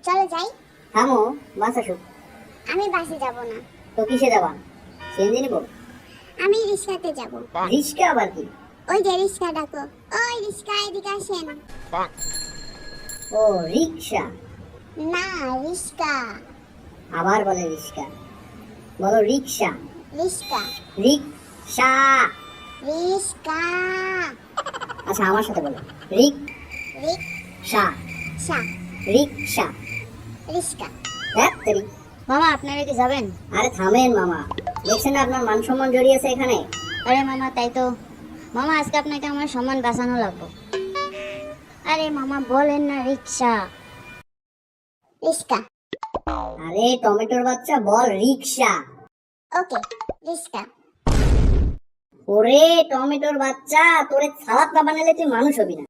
চলো যাই। থামো, বাস আসুক। আমি বাসে যাব না, তো কিসে যাবা? সিএনজি নিবো? আমি রিক্সাতে যাব। রিস্কা আবার কি? ওই যে রিক্সা ডাকো, ওই রিক্সা এদিকে আসেন। ও রিক্সা। না, রিক্সা। আবার বলে রিক্সা, বলো রিক্সা। রিক্সা। রিক্সা। রিক্সা। আচ্ছা আমার সাথে বলো, রিক্সা। রিক্সা। রিক্সা। রিক্সা। দেখ তেরি। মামা আপনারা কি যাবেন? আরে থামেন মামা, দেখছেন না আপনার মান সম্মান জড়িয়েছে এখানে। আরে মামা তাই তো। মামা আজকে আপনাকে আমার সম্মান বাঁচানো লাগবে। আরে মামা বলেন না রিক্সা। রিক্সা। আরে টমেটোর বাচ্চা, বল রিক্সা। ওকে, রিক্সা। ওরে টমেটোর বাচ্চা, তোরে সালাদ না বানালে তুই মানুষ হবি না।